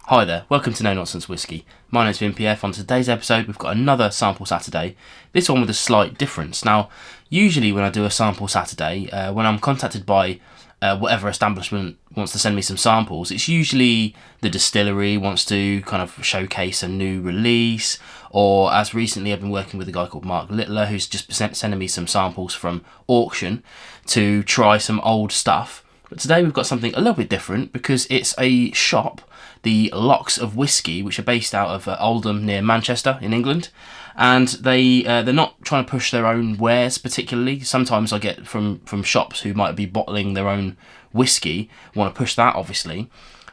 Hi there, welcome to No Nonsense Whisky. My name's VinPF. On today's episode we've got another Sample Saturday, this one with a slight difference. Now, usually when I do a Sample Saturday, when I'm contacted by whatever establishment wants to send me some samples, it's usually the distillery wants to kind of showcase a new release, or as recently I've been working with a guy called Mark Littler who's just sending me some samples from auction to try some old stuff. But today we've got something a little bit different because it's a shop, the Lochs of Whisky, which are based out of Oldham near Manchester in England, and they're not trying to push their own wares particularly. Sometimes I get from shops who might be bottling their own whiskey, want to push that obviously.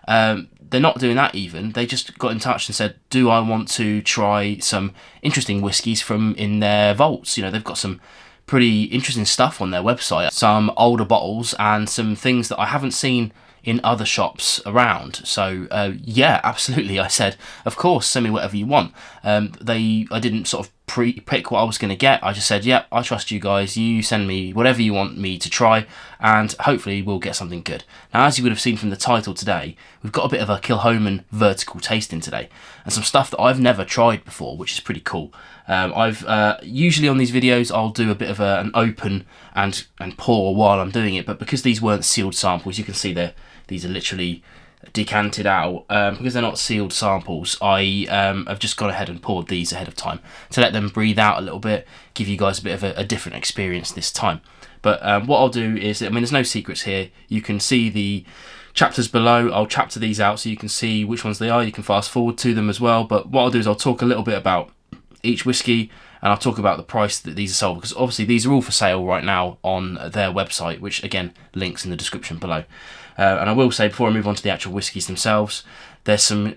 They're not doing that even. They just got in touch and said, do I want to try some interesting whiskies from in their vaults? You know, they've got some pretty interesting stuff on their website, some older bottles and some things that I haven't seen in other shops around. So yeah, absolutely, I said, of course, send me whatever you want. I didn't sort of pre-pick what I was going to get. I just said, yeah, I trust you guys, you send me whatever you want me to try and hopefully we'll get something good. Now, as you would have seen from the title today, we've got a bit of a Kilchoman vertical tasting today and some stuff that I've never tried before, which is pretty cool. I've usually on these videos I'll do a bit of an open and pour while I'm doing it, but because these weren't sealed samples, you can see these are literally decanted out. Because they're not sealed samples, I have just gone ahead and poured these ahead of time to let them breathe out a little bit, give you guys a bit of a different experience this time. But what I'll do is, I mean, there's no secrets here. You can see the chapters below. I'll chapter these out so you can see which ones they are. You can fast forward to them as well. But what I'll do is I'll talk a little bit about each whiskey, and I'll talk about the price that these are sold, because obviously these are all for sale right now on their website, which again, links in the description below. And I will say, before I move on to the actual whiskies themselves, there's some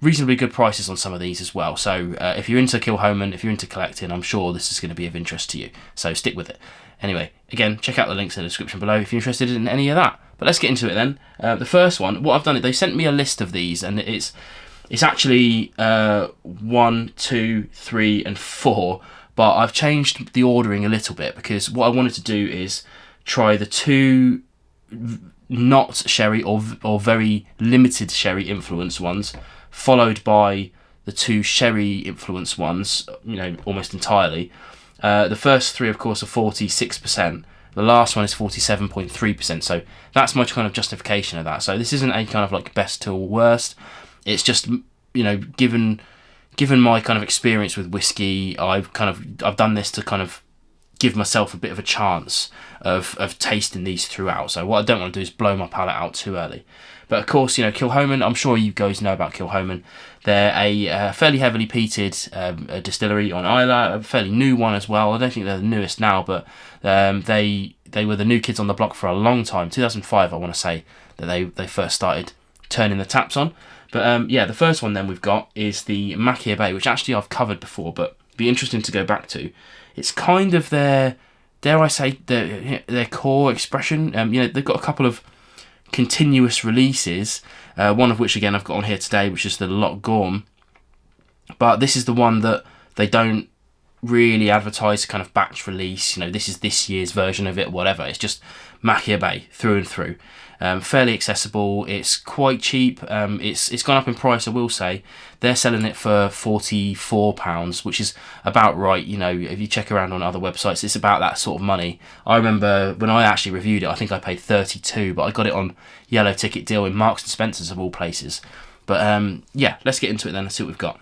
reasonably good prices on some of these as well. So if you're into Kilchoman, if you're into collecting, I'm sure this is going to be of interest to you. So stick with it. Anyway, again, check out the links in the description below if you're interested in any of that. But let's get into it then. The first one, what I've done, they sent me a list of these, and it's actually 1, 2, 3, and 4. But I've changed the ordering a little bit because what I wanted to do is try the 2 not sherry or very limited sherry influence ones, followed by the 2 sherry influence ones, you know, almost entirely. The first 3, of course, are 46%. The last one is 47.3%. So that's my kind of justification of that. So this isn't a kind of like best to worst. It's just, you know, given my kind of experience with whiskey, I've done this to kind of give myself a bit of a chance of tasting these throughout. So what I don't want to do is blow my palate out too early. But of course, you know, Kilchoman, I'm sure you guys know about Kilchoman. They're a fairly heavily peated distillery on Islay, a fairly new one as well. I don't think they're the newest now, but they were the new kids on the block for a long time. 2005, I want to say, that they first started turning the taps on. But yeah, the first one then we've got is the Machir Bay, which actually I've covered before, but be interesting to go back to. It's kind of their, dare I say, their core expression. You know, they've got a couple of continuous releases, one of which again I've got on here today, which is the Loch Gorm. But this is the one that they don't really advertise, kind of batch release. You know, this is this year's version of it, whatever. It's just Machir Bay through and through. Fairly accessible. It's quite cheap. It's gone up in price, I will say. They're selling it for £44, which is about right. You know, if you check around on other websites, it's about that sort of money. I remember when I actually reviewed it, I think I paid £32, but I got it on Yellow Ticket deal in Marks and Spencer's of all places. But yeah, let's get into it then and see what we've got.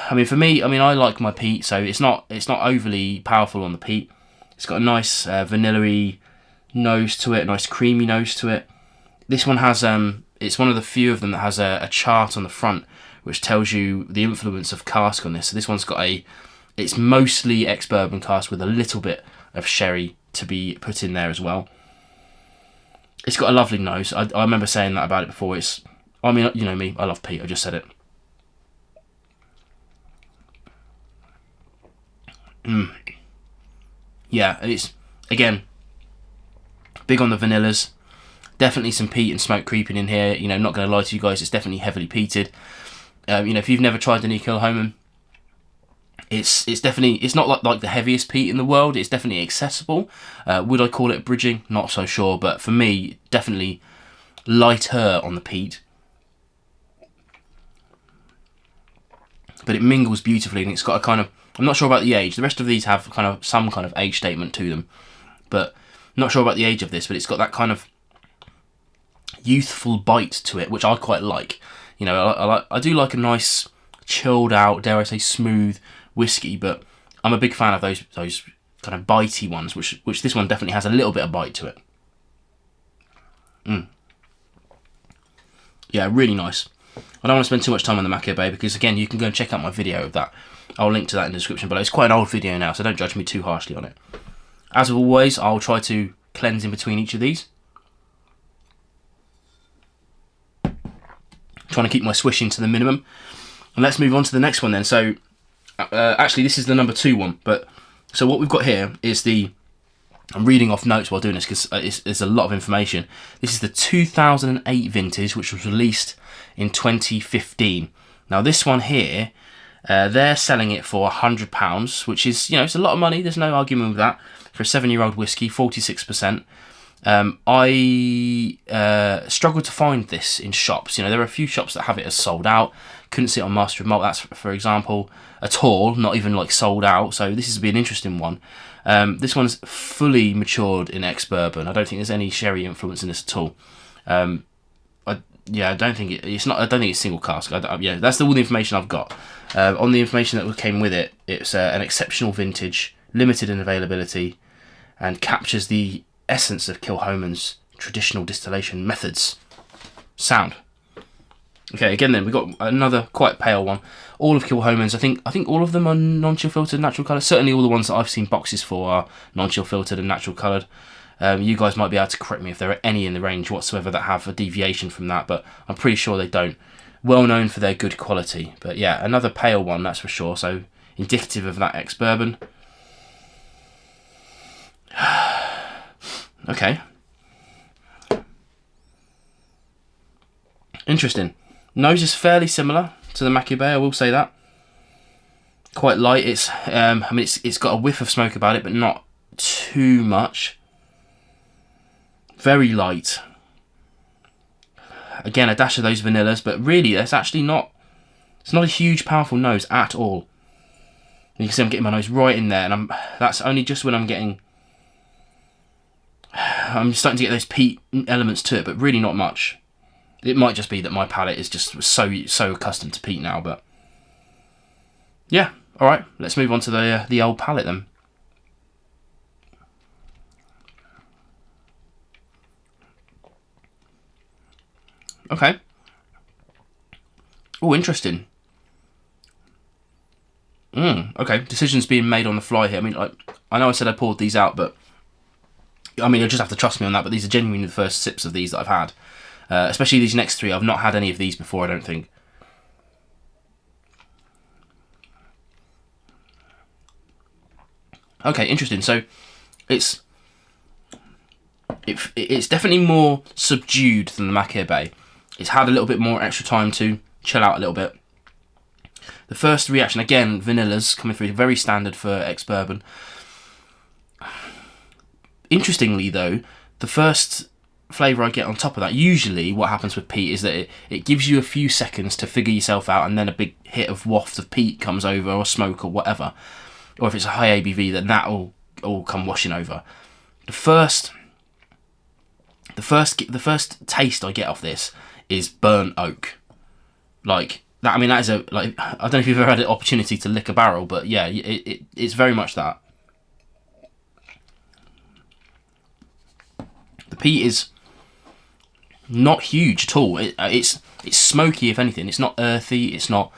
I mean, for me, I like my peat, so it's not overly powerful on the peat. It's got a nice vanilla-y nose to it, a nice creamy nose to it. This one has, it's one of the few of them that has a chart on the front which tells you the influence of cask on this. So this one's got it's mostly ex-bourbon cask with a little bit of sherry to be put in there as well. It's got a lovely nose. I remember saying that about it before. I mean, you know me, I love peat, I just said it. Yeah, and it's, again, big on the vanillas. Definitely some peat and smoke creeping in here. You know, not going to lie to you guys, it's definitely heavily peated. You know, if you've never tried any Kilchoman, it's definitely, it's not like the heaviest peat in the world. It's definitely accessible. Would I call it bridging? Not so sure, but for me, definitely lighter on the peat, but it mingles beautifully, and it's got a kind of, I'm not sure about the age. The rest of these have kind of some kind of age statement to them, but I'm not sure about the age of this, but it's got that kind of youthful bite to it, which I quite like. You know, I do like a nice chilled out, dare I say, smooth whiskey, but I'm a big fan of those kind of bitey ones, which this one definitely has a little bit of bite to it. Yeah, really nice. I don't want to spend too much time on the Machir Bay because, again, you can go and check out my video of that. I'll link to that in the description below. It's quite an old video now, so don't judge me too harshly on it. As always, I'll try to cleanse in between each of these. Trying to keep my swishing to the minimum. And let's move on to the next one then. So, actually, this is the number 2 one. But so what we've got here is the... I'm reading off notes while doing this because it's a lot of information. This is the 2008 vintage, which was released in 2015. Now, this one here, they're selling it for £100, which is, you know, it's a lot of money. There's no argument with that. For a 7-year-old whiskey, 46%. I struggled to find this in shops. You know, there are a few shops that have it as sold out. Couldn't see it on Master of Malt, that's for example, at all. Not even like sold out. So this has been an interesting one. This one's fully matured in ex-bourbon. I don't think there's any sherry influence in this at all. I don't think it's not. I don't think it's single cask. Yeah, that's all the information I've got. On the information that came with it, it's an exceptional vintage, limited in availability, and captures the essence of Kilchoman's traditional distillation methods. Sound. Okay, again then, we've got another quite pale one. All of Kilchoman's, I think all of them are non-chill filtered, natural coloured. Certainly all the ones that I've seen boxes for are non-chill filtered and natural coloured. You guys might be able to correct me if there are any in the range whatsoever that have a deviation from that, but I'm pretty sure they don't. Well known for their good quality. But yeah, another pale one, that's for sure. So indicative of that ex-bourbon. Okay. Interesting. Nose is fairly similar to the Machir Bay, I will say that. Quite light. It's it's got a whiff of smoke about it, but not too much. Very light. Again, a dash of those vanillas, but really, it's actually not. It's not a huge, powerful nose at all. You can see I'm getting my nose right in there, and that's only just when I'm starting to get those peat elements to it, but really not much. It might just be that my palate is just so accustomed to peat now, but yeah. All right, let's move on to the old palate then. Okay. Oh, interesting. Okay, decisions being made on the fly here. I mean, I know I said I poured these out, but I mean, you'll just have to trust me on that. But these are genuinely the first sips of these that I've had. Especially these next 3. I've not had any of these before, I don't think. Okay, interesting. So it's definitely more subdued than the Machir Bay. It's had a little bit more extra time to chill out a little bit. The first reaction, again, vanillas coming through, very standard for ex-bourbon. Interestingly, though, the first flavour I get on top of that, usually what happens with peat is that it gives you a few seconds to figure yourself out, and then a big hit of waft of peat comes over, or smoke, or whatever. Or if it's a high ABV, then that'll all come washing over. The first taste I get off this is burnt oak. Like that. I mean, that is I don't know if you've ever had an opportunity to lick a barrel, but yeah, it's very much that. The peat is not huge at all. It's smoky, if anything. It's not earthy. It's not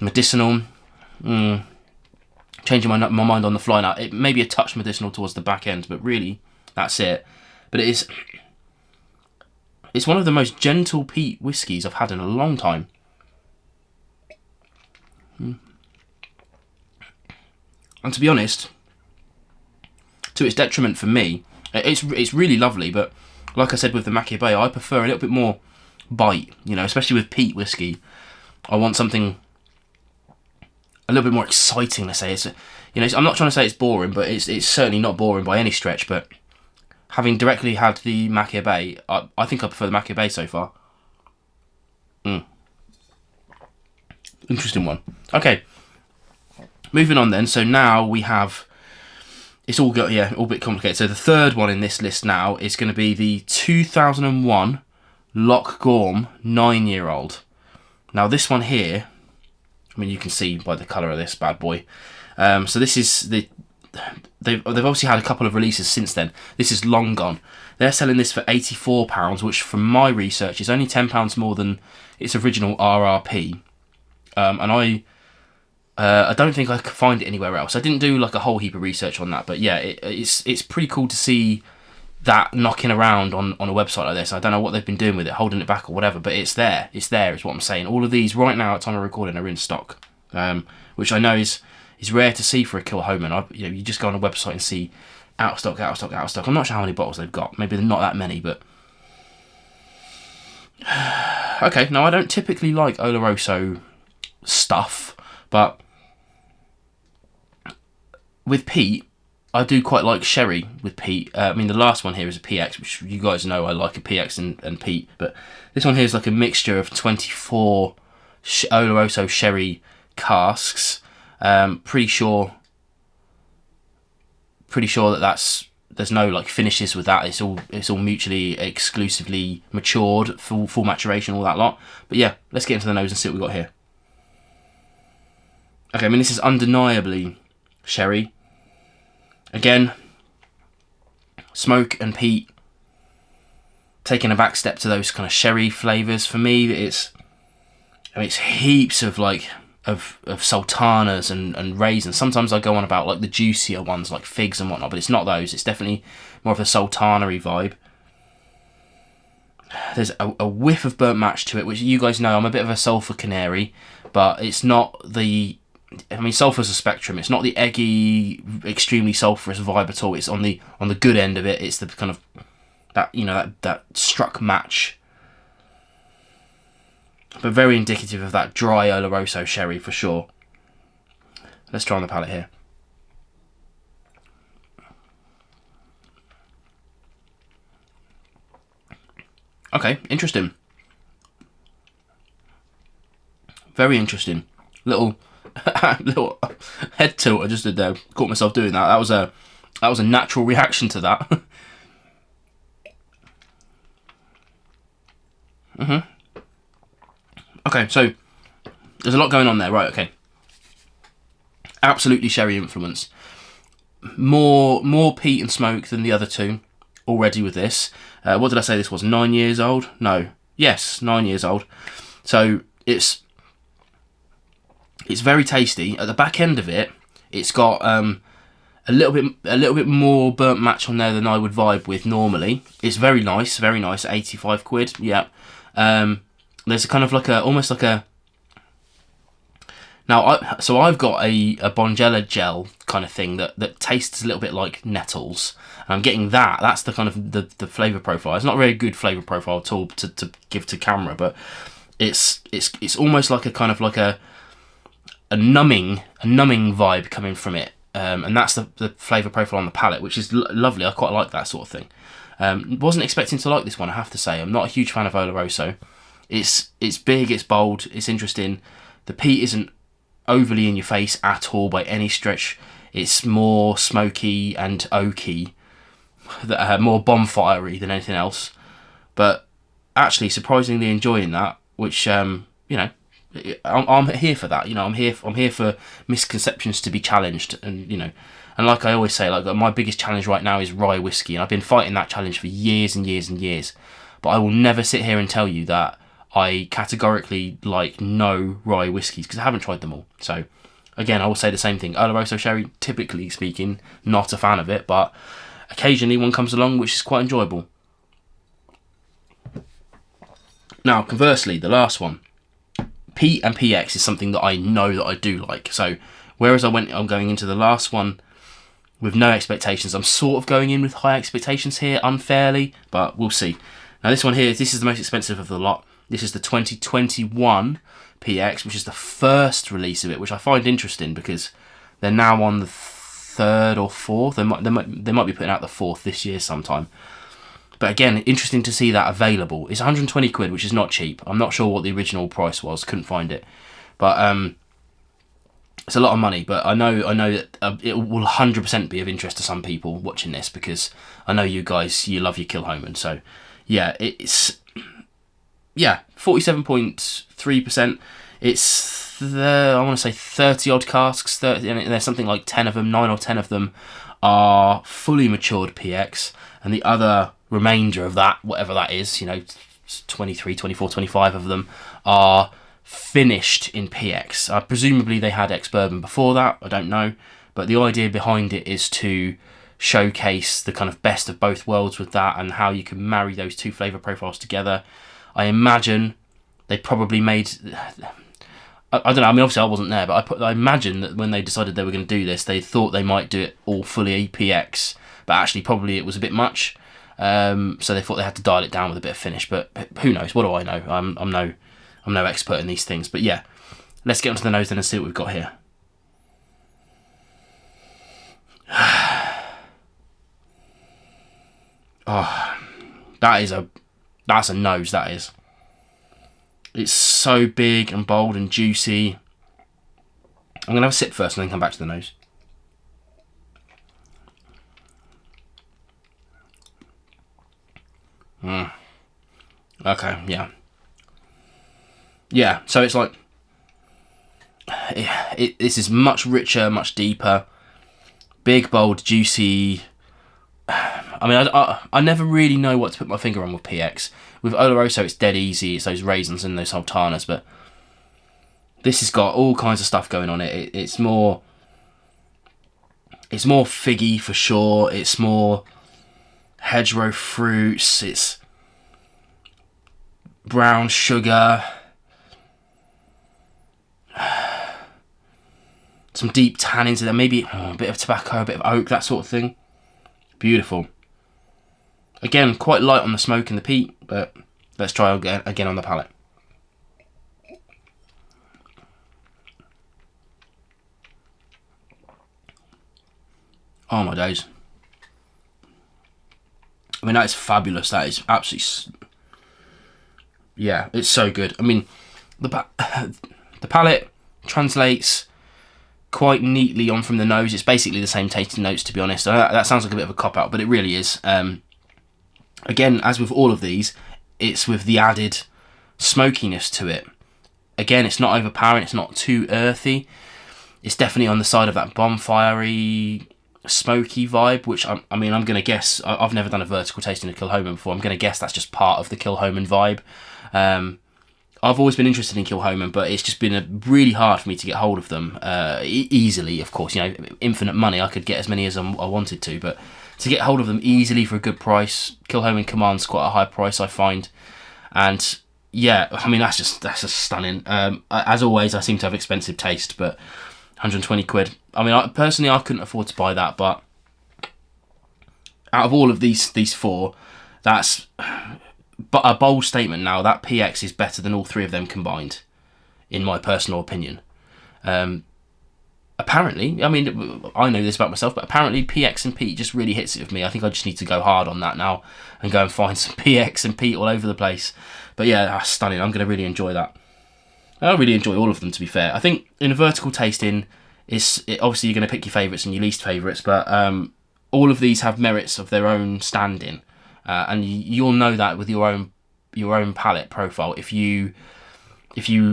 medicinal. Changing my mind on the fly now. It may be a touch medicinal towards the back end, but really, that's it. But it's one of the most gentle peat whiskies I've had in a long time. And to be honest, to its detriment for me, it's really lovely, but like I said with the Machir Bay, I prefer a little bit more bite, you know, especially with peat whiskey. I want something a little bit more exciting, let's say. I'm not trying to say it's boring, but it's certainly not boring by any stretch, but having directly had the Machir Bay, I think I prefer the Machir Bay so far. Interesting one. Okay, moving on then. So now we have, it's all got, yeah, all a bit complicated. So the third one in this list now is going to be the 2001 Loch Gorm 9-year-old. Now this one here, I mean, you can see by the colour of this bad boy. So this is the, they've obviously had a couple of releases since then. This is long gone. They're selling this for £84, which from my research is only £10 more than its original RRP. And I don't think I could find it anywhere else. I didn't do like a whole heap of research on that, but yeah, it's pretty cool to see that knocking around on a website like this. I don't know what they've been doing with it, holding it back or whatever, but it's there. It's there, is what I'm saying. All of these right now at time of recording are in stock, which I know is rare to see for a Kilchoman. You just go on a website and see out of stock, out of stock, out of stock. I'm not sure how many bottles they've got. Maybe not that many, but okay. Now I don't typically like Oloroso stuff, but with peat, I do quite like sherry with peat. I mean, the last one here is a PX, which you guys know I like a PX and peat, but this one here is like a mixture of 24 Oloroso sherry casks. Pretty sure that there's no like finishes with that. It's all mutually exclusively matured, full maturation, all that lot. But yeah, let's get into the nose and see what we got here. Okay, I mean, this is undeniably sherry. Again, smoke and peat, taking a back step to those kind of sherry flavours. For me, it's heaps of like of sultanas and raisins. Sometimes I go on about like the juicier ones like figs and whatnot, but it's not those. It's definitely more of a sultana-y vibe. There's a whiff of burnt match to it, which you guys know I'm a bit of a sulphur canary, but it's not the, I mean, sulphur's a spectrum. It's not the eggy, extremely sulphurous vibe at all. It's on the good end of it. It's the kind of that, you know, that struck match, but very indicative of that dry Oloroso sherry for sure. Let's try on the palate here. Okay, interesting. Very interesting. Little head tilt I just did there. Caught myself doing that. That was a natural reaction to that. Okay, so there's a lot going on there, right? Okay, absolutely sherry influence. More peat and smoke than the other two already with this. What did I say this was? 9 years old? No. Yes, 9 years old. So it's very tasty. At the back end of it, it's got a little bit more burnt match on there than I would vibe with normally. It's very nice, 85 quid. Yeah. There's a kind of like almost like a. Now, I've got a Bonjela gel kind of thing that tastes a little bit like nettles. And I'm getting that. That's the kind of the flavour profile. It's not a very good flavour profile at all to give to camera, but it's almost like a kind of like a numbing vibe coming from it. And that's the flavour profile on the palate, which is lovely. I quite like that sort of thing. Wasn't expecting to like this one, I have to say. I'm not a huge fan of Oloroso. It's big, it's bold, it's interesting. The peat isn't overly in your face at all by any stretch. It's more smoky and oaky, more bonfire-y than anything else. But actually, surprisingly enjoying that, which you know, I'm here for that. You know, I'm here for misconceptions to be challenged, and you know, and like I always say, like my biggest challenge right now is rye whiskey, and I've been fighting that challenge for years and years and years. But I will never sit here and tell you that I categorically like no rye whiskies, because I haven't tried them all. So again, I will say the same thing. Oloroso sherry, typically speaking, not a fan of it, but occasionally one comes along which is quite enjoyable. Now, conversely, the last one, peat and PX, is something that I know that I do like. So whereas I'm going into the last one with no expectations, I'm sort of going in with high expectations here, unfairly, but we'll see. Now this one here, this is the most expensive of the lot. This is the 2021 PX, which is the first release of it, which I find interesting because they're now on the third or fourth. They might be putting out the fourth this year sometime. But again, interesting to see that available. It's 120 quid, which is not cheap. I'm not sure what the original price was. Couldn't find it. But it's a lot of money. But I know that it will 100% be of interest to some people watching this, because I know you guys, you love your Kilchoman. So yeah, it's 47.3%. It's I want to say 30 odd casks. 30, and there's something like 10 of them, 9 or 10 of them are fully matured PX, and the other remainder of that, whatever that is, 23, 24, 25 of them are finished in PX. Presumably they had ex-bourbon before that, I don't know, but the idea behind it is to showcase the kind of best of both worlds with that, and how you can marry those two flavour profiles together. I imagine they probably made... I don't know, I mean, obviously I wasn't there, but I imagine that when they decided they were going to do this, they thought they might do it all fully PX, but actually probably it was a bit much. So they thought they had to dial it down with a bit of finish, but who knows? What do I know? I'm no expert in these things, but yeah, let's get onto the nose then and see what we've got here. Oh, that's a nose. That is. It's so big and bold and juicy. I'm gonna have a sip first and then come back to the nose. Okay, yeah. Yeah, so it's like... this is much richer, much deeper. Big, bold, juicy... I mean, I never really know what to put my finger on with PX. With Oloroso, it's dead easy. It's those raisins and those sultanas, but this has got all kinds of stuff going on it. It's more figgy for sure. It's more hedgerow fruits. It's brown sugar. Some deep tannins in there. Maybe a bit of tobacco, a bit of oak, that sort of thing. Beautiful. Again, quite light on the smoke and the peat, but let's try again on the palate. Oh my days. I mean, that is fabulous. That is absolutely... Yeah, it's so good. I mean, the palate translates quite neatly on from the nose. It's basically the same tasting notes, to be honest. That sounds like a bit of a cop-out, but it really is. Again, as with all of these, it's with the added smokiness to it. Again, it's not overpowering, it's not too earthy. It's definitely on the side of that bonfire-y, smoky vibe, which, I'm going to guess... I've never done a vertical tasting of Kilchoman before. I'm going to guess that's just part of the Kilchoman vibe. I've always been interested in Kilchoman, but it's just been really hard for me to get hold of them easily, of course. Infinite money, I could get as many as I wanted to, but to get hold of them easily for a good price, Kilchoman commands quite a high price, I find. And yeah, I mean, that's just stunning. As always, I seem to have expensive taste, but 120 quid. I mean, personally, I couldn't afford to buy that, but out of all of these four, that's a bold statement now. That PX is better than all three of them combined, in my personal opinion. Apparently, I mean, I know this about myself, but apparently PX and peat just really hits it with me. I think I just need to go hard on that now and go and find some PX and peat all over the place. But yeah, that's stunning. I'm going to really enjoy that. I really enjoy all of them, to be fair. I think in a vertical tasting, obviously you're going to pick your favourites and your least favourites, but all of these have merits of their own standing. And you'll know that with your own palate profile. If you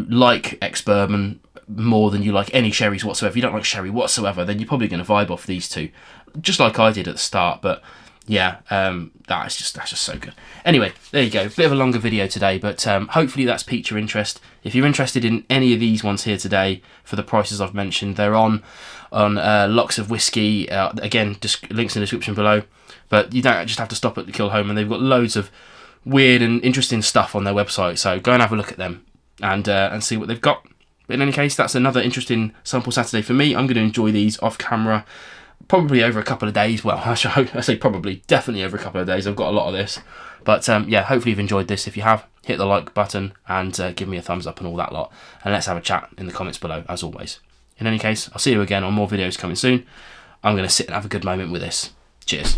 like ex-bourbon more than you like any sherries whatsoever, if you don't like sherry whatsoever, then you're probably going to vibe off these two, just like I did at the start. But yeah, that's just so good. Anyway, there you go. Bit of a longer video today, but hopefully that's piqued your interest. If you're interested in any of these ones here today for the prices I've mentioned, they're on Lochs of Whisky. Again, just links in the description below. But you don't just have to stop at the Kilchoman. They've got loads of weird and interesting stuff on their website, so go and have a look at them and see what they've got. But in any case, that's another interesting Sample Saturday for me. I'm going to enjoy these off camera, probably over a couple of days. Well, I say probably, definitely over a couple of days. I've got a lot of this. But yeah, hopefully you've enjoyed this. If you have, hit the like button and give me a thumbs up and all that lot. And let's have a chat in the comments below, as always. In any case, I'll see you again on more videos coming soon. I'm going to sit and have a good moment with this. Cheers.